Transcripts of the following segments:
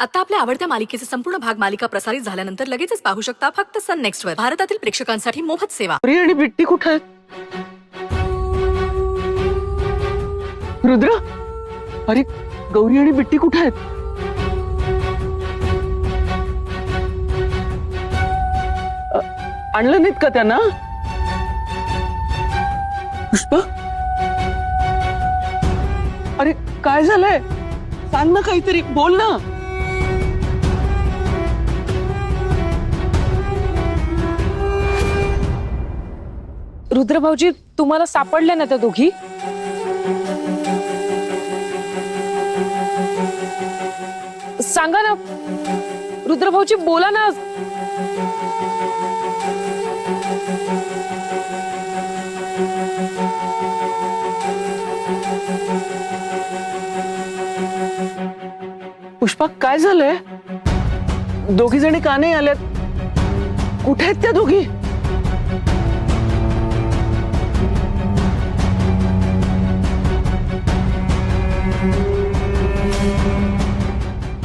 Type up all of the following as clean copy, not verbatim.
आता आपल्या आवडत्या मालिकेचे संपूर्ण भाग मालिका प्रसारित झाल्यानंतर लगेचच पाहू शकता फक्त सन नेक्स्ट वर. भारतातील प्रेक्षकांसाठी मोफत सेवा. गौरी आणि बिट्टी कुठे आहेत? रुद्र, अरे गौरी आणि बिट्टी कुठे आहेत? आणलं नाहीत का त्यांना? पुष्पा, अरे काय झालंय? सांग ना काहीतरी, बोल ना. रुद्र भाऊजी, तुम्हाला सापडल्या ना त्या दोघी? सांगा ना रुद्र भाऊजी, बोला ना. पुष्पा, काय झालंय? दोघी जणी का नाही आल्यात? कुठे आहेत त्या दोघी?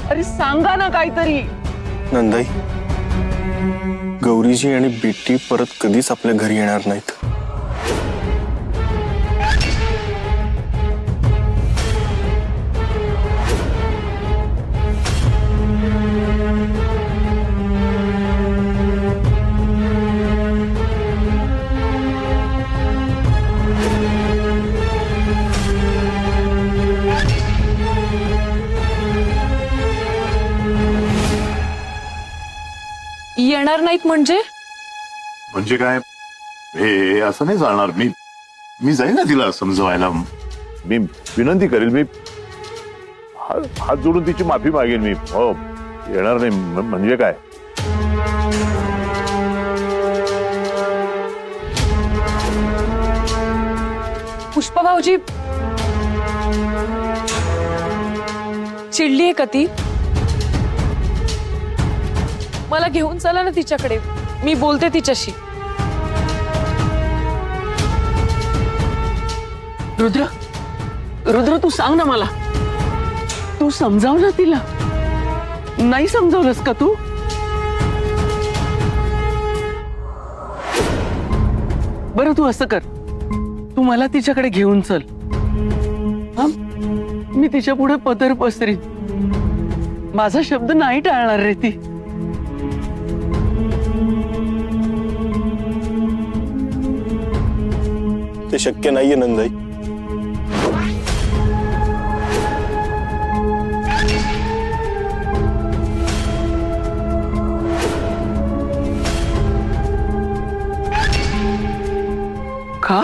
अरे सांगा ना काहीतरी. नंदाई, गौरीजी आणि बिट्टी परत कधीच आपल्या घरी येणार नाहीत. येणार नाहीत म्हणजे? म्हणजे काय? हे असं नाही चालणार. मी जाईन ना तिला समजवायला. मी विनंती करेल. मी हात जोडून तिची माफी मागेन. मी हो येणार नाही म्हणजे काय? पुष्पा भाऊजी, चिडली आहे का ती? मला घेऊन चला ना तिच्याकडे, मी बोलते तिच्याशी. रुद्र, रुद्र तू सांग ना मला. तू समजाव ना तिला. नाही समजावलंस का तू? बरं तू असं कर, तू मला तिच्याकडे घेऊन चल. हा, मी तिच्या पुढे पदर पसरीन. माझा शब्द नाही टाळणार रे ती. ते शक्य नाहीये नंदाई. का?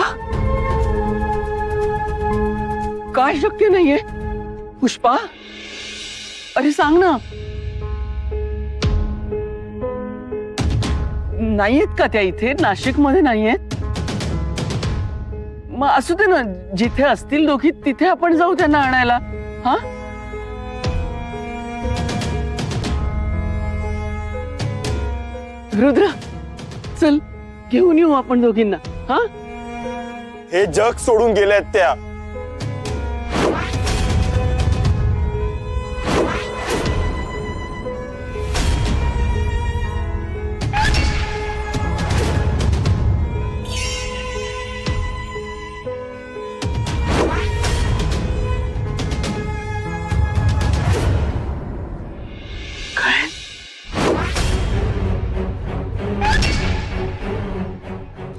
काय शक्य नाहीये? पुष्पा, अरे सांग ना. नाहीयेत का त्या इथे? नाशिक मध्ये नाहीयेत? मग असू दे ना, जिथे असतील दोघी तिथे आपण जाऊ त्यांना आणायला. हा, रुद्र चल घेऊन येऊ आपण दोघींना. हा, हे जग सोडून गेल्यात त्या.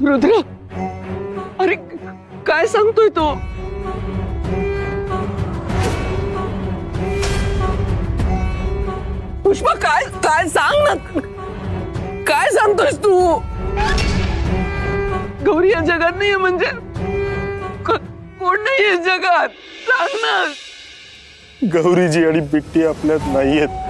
रुद्र, अरे काय सांगतोय तो? पुष्पा, काय काय सांग ना. काय सांगतोयस तू? गौरी या जगात नाहीये म्हणजे कोण नाहीये जगात? सांग ना. गौरीजी आणि बिट्टी आपल्यात नाहीयेत.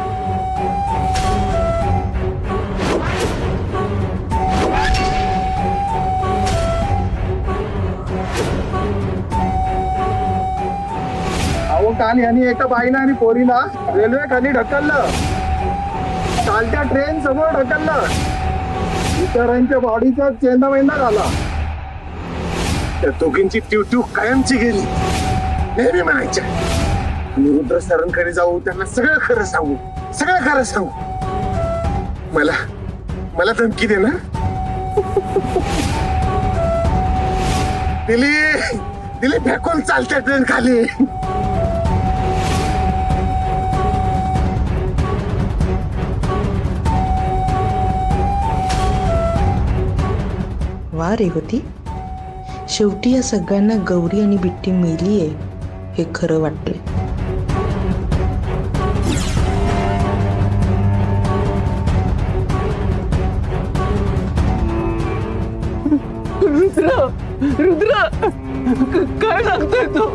काल यांनी एका बाईला आणि पोरीला रेल्वे खाली ढकललं. चालत्या ट्रेन समोर ढकललं. इतरांच्या बॉडीचा चेंदामेंदा झाला. त्या दोघींची ट्यूट्यू कायमची गेली. नेहमी म्हणायच्या रुद्र सरांकडे जाऊ, त्यांना सगळं खरं सांगू. सगळं खरं सांगू. मला धमकी दे ना. दिली फेकून चालत्या ट्रेन खाली. वा रेवती, शेवटी या सगळ्यांना गौरी आणि बिट्टी मेलीये हे खरं वाटलंय. रुद्र काय सांगतोय तू?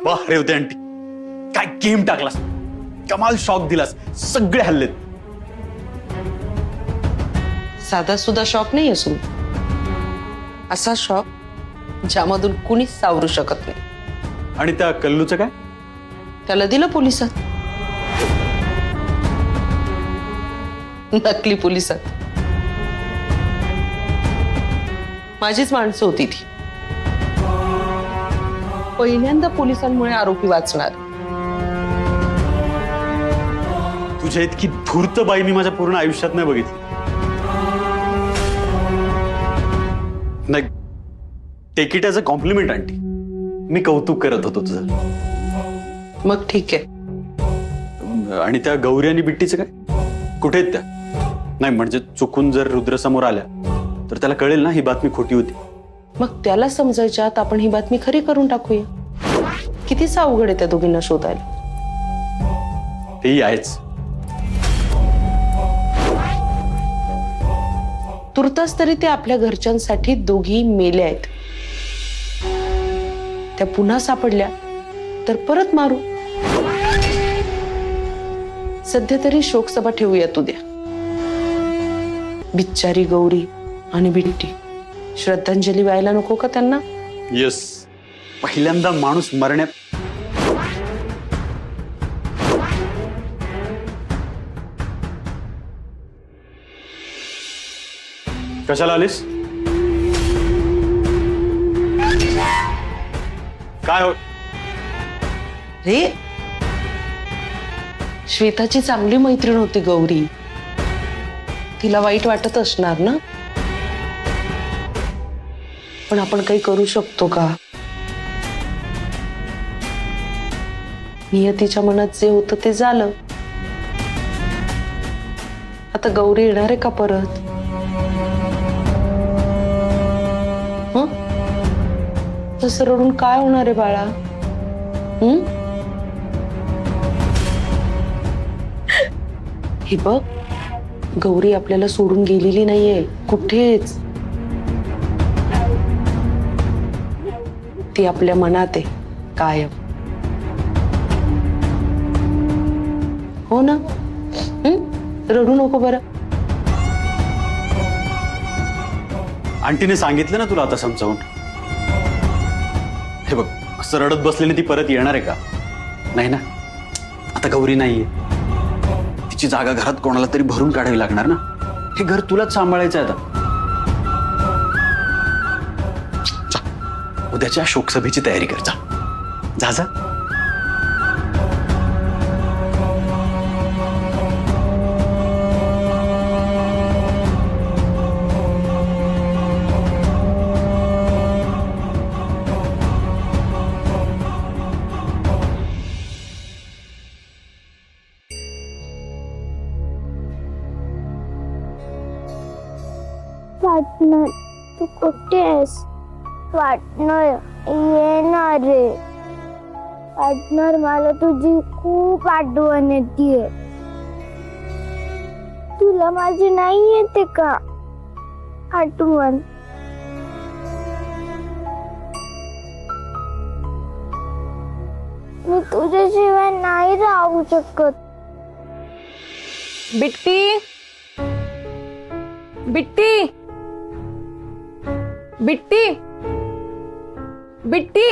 वाह रेवते आंटी, काय गेम टाकलास, कमाल शॉक दिलास, सगळे हल्लेत. साधा सुद्धा शॉक नाही असून असा शॉक ज्यामधून कुणीच सावरू शकत नाही. आणि त्या कल्लूचं काय? त्याला दिलं पोलिसात, नकली पोलिसात. माझीच माणसं होती ती. पहिल्यांदा पोलिसांमुळे आरोपी वाचणार. तुझ्या इतकी धूर्त बाई मी माझ्या पूर्ण आयुष्यात नाही बघितली. नाही, take it as a compliment aunty. मी कौतुक करत होतो तुझं. मग ठीक आहे. आणि त्या गौरी आणि बिट्टीचं काय? कुठे आहेत त्या? नाही म्हणजे चुकून जर रुद्र समोर आल्या तर त्याला कळेल ना ही बातमी खोटी होती. मग त्याला समजायच्यात आपण ही बातमी खरी करून टाकूया. कितीच अवघड आहे त्या दोघींना शोधायला. तेही आहेच. तुर्तास तरी ते आपल्या घरच्यांसाठी दोघी मेल्या आहेत. त्या पुन्हा सापडल्या तर परत मारू. सध्या तरी शोकसभा ठेवूयात उद्या. बिचारी गौरी आणि बिट्टी, श्रद्धांजली व्हायला नको का त्यांना? येस, पहिल्यांदा माणूस मरण्यात. कशाला आलीस? काय हो? रे, श्वेताची चांगली मैत्रीण होती गौरी. तिला वाईट वाटत असणार ना, पण आपण काही करू शकतो का? नियतीच्या मनात जे होतं ते झालं. आता गौरी येणार आहे का परत? तसं रडून काय होणार आहे बाळा? हे बघ, गौरी आपल्याला सोडून गेलेली नाहीये कुठेच. ती आपल्या मनात आहे कायम. हो ना? रडू नको बरं. आंटीने सांगितलं ना तुला आता समजावून. हे बघ, असं रडत बसलेली ती परत येणार आहे का? नाही ना. आता गौरी नाहीये, तिची जागा घरात कोणाला तरी भरून काढावी लागणार ना. हे घर तुलाच सांभाळायचं आहे आता. जा, उद्याच्या शोकसभेची तयारी कर. जा जा जा. पार्टनर, तू कुठे आहेस? पार्टनर, ये ना रे. पार्टनर, मला तुझी खूप आठवण येते. तुला माझी नाही येते का आठवण? मी तुझ्याशिवाय नाही राहू शकत. बिट्टी, बिट्टी, बिट्टी, बिट्टी.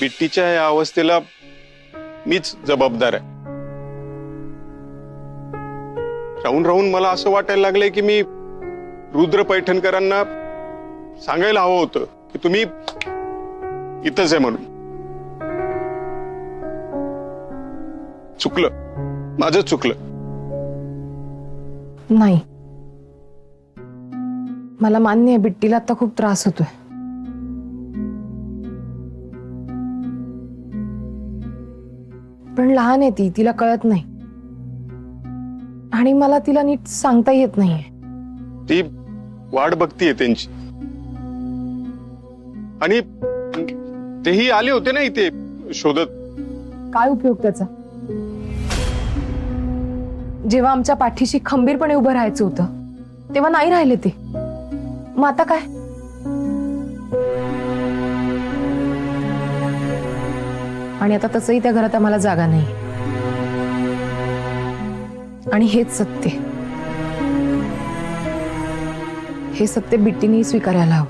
बिट्टीच्या या अवस्थेला मीच जबाबदार आहे. राहून राहून मला असं वाटायला लागलंय की मी रुद्र पैठणकरांना सांगायला हवं होतं की तुम्ही इथंच आहे म्हणून. चुकलं, माझं चुकलं. नाही, मला मान्य आहे बिट्टीला आता खूप त्रास होतोय. पण लहान आहे ती, तिला कळत नाही. आणि मला तिला नीट सांगता येत नाहीये. ती वाट बघतीये त्यांची. आणि तेही आले होते ना इथे शोधत. काय उपयोग त्याचा? जेव्हा आमच्या पाठीशी खंबीरपणे उभं राहायचं होतं तेव्हा नाही राहिले ते. मग आता काय? आणि आता तसंही त्या घरात आम्हाला जागा नाही. आणि हेच सत्य, हे सत्य बिट्टीने स्वीकारायला हवं.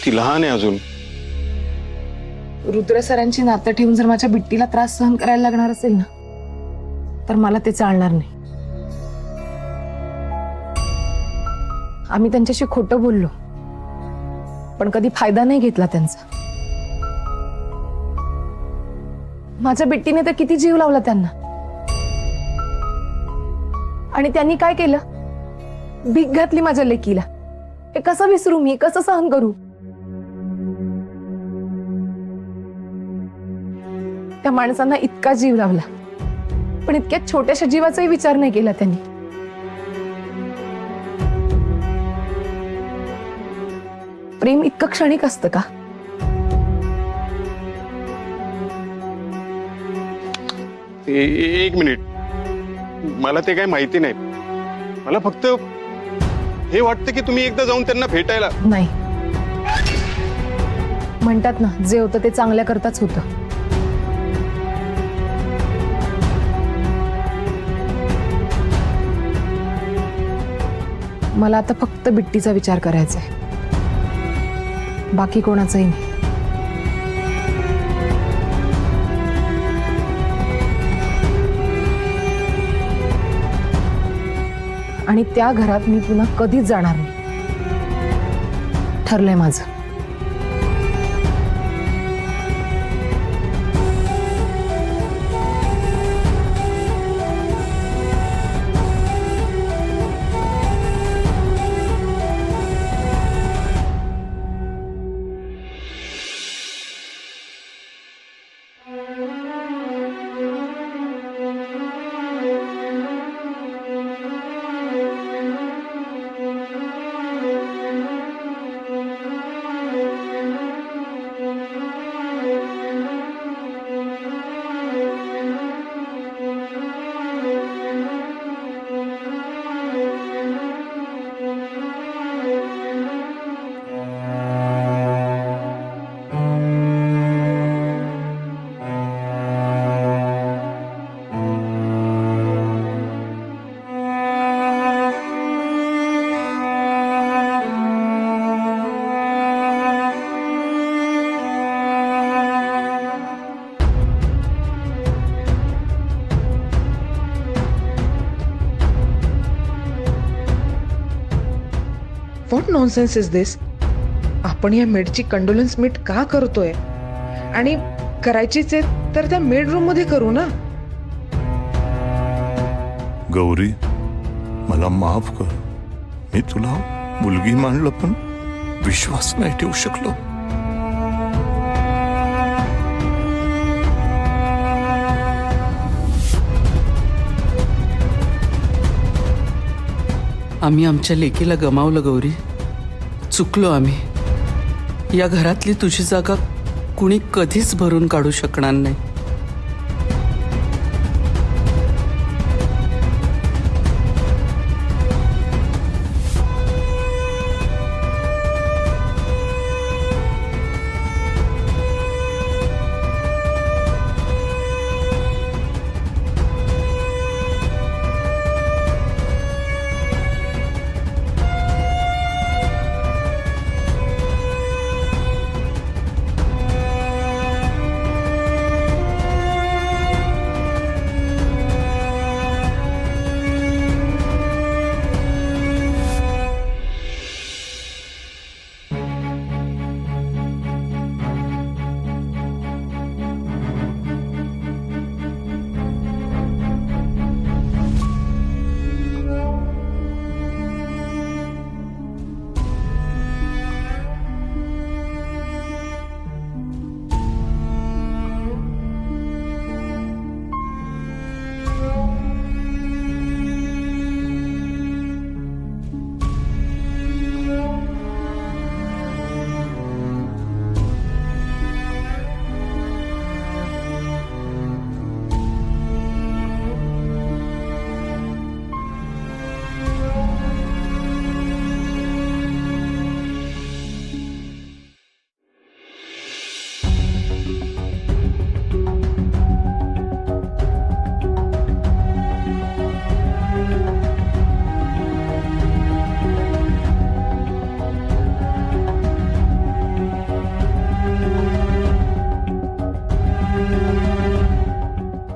ती लहान आहे अजून. रुद्र सरांची नातं ठेवून जर माझ्या बिट्टीला त्रास सहन करायला लागणार असेल ना, तर मला ते चालणार नाही. आम्ही त्यांच्याशी खोटं बोललो, पण कधी फायदा नाही घेतला त्यांचा. माझ्या बिट्टीने तर किती जीव लावला त्यांना. आणि त्यांनी काय केलं? भीक घातली माझ्या लेकीला. हे कसं विसरू मी? कसं सहन करू? त्या माणसांना इतका जीव लावला, पण इतक्या छोट्याशा जीवाचाही विचार नाही केला त्यांनी. प्रेम इतकं क्षणिक असतं का? एक मिनिट, मला ते काय माहिती नाही. मला फक्त हे वाटतं की तुम्ही एकदा जाऊन त्यांना भेटायला. नाही, म्हणतात ना, जे होतं ते चांगल्या करताच होतं. मला आता फक्त बिट्टीचा विचार करायचा आहे, बाकी कोणाचाही नाही. आणि त्या घरात मी पुन्हा कधीच जाणार नाही, ठरलंय माझं. व्हॉट नॉनसेन्स इज दिस? आपण या मेडची कंडोलन्स मीट का करतोय? आणि करायचीच आहे तर त्या मेड रूम मध्ये करू ना. गौरी, मला माफ कर. मी तुला मुलगी मानलं पण विश्वास नाही ठेवू शकलो. आम्ही आमच्या लेकीला गमावलं गौरी. चुकलो आम्ही. या घरातली तुझी जागा कुणी कधीच भरून काढू शकणार नाही.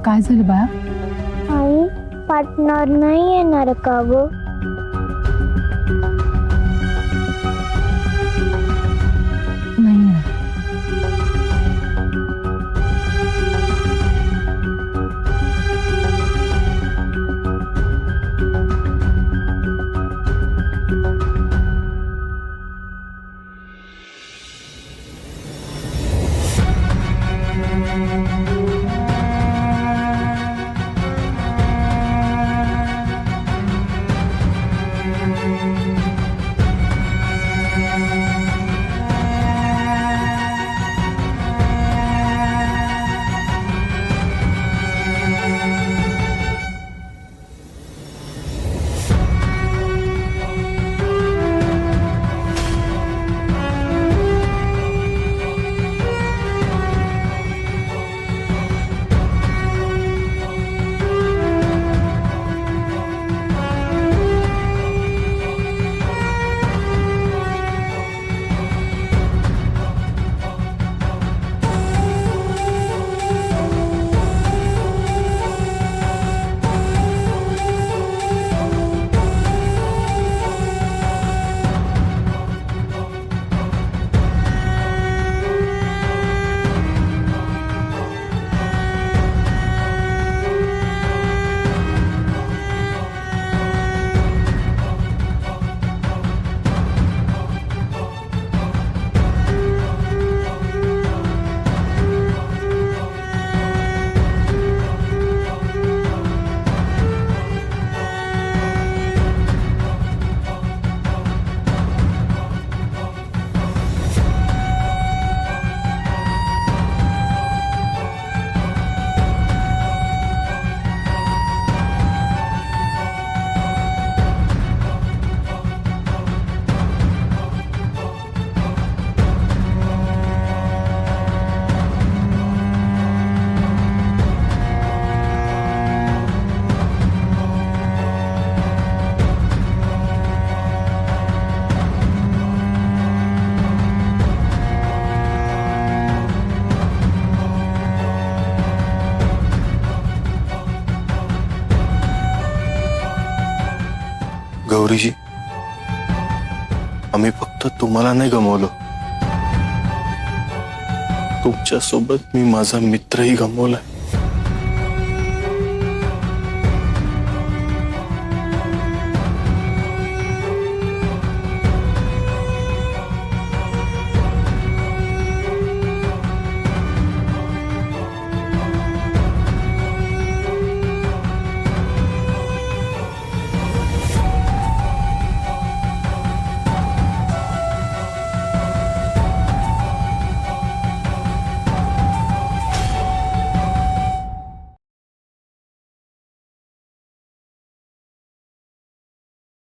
काय झालं बाळा? आई पार्टनर नाही येणार का ग? नाही येणार. गौरीजी, आम्ही फक्त तुम्हाला नाही गमावलं, तुमच्या सोबत मी माझा मित्रही गमावलाय.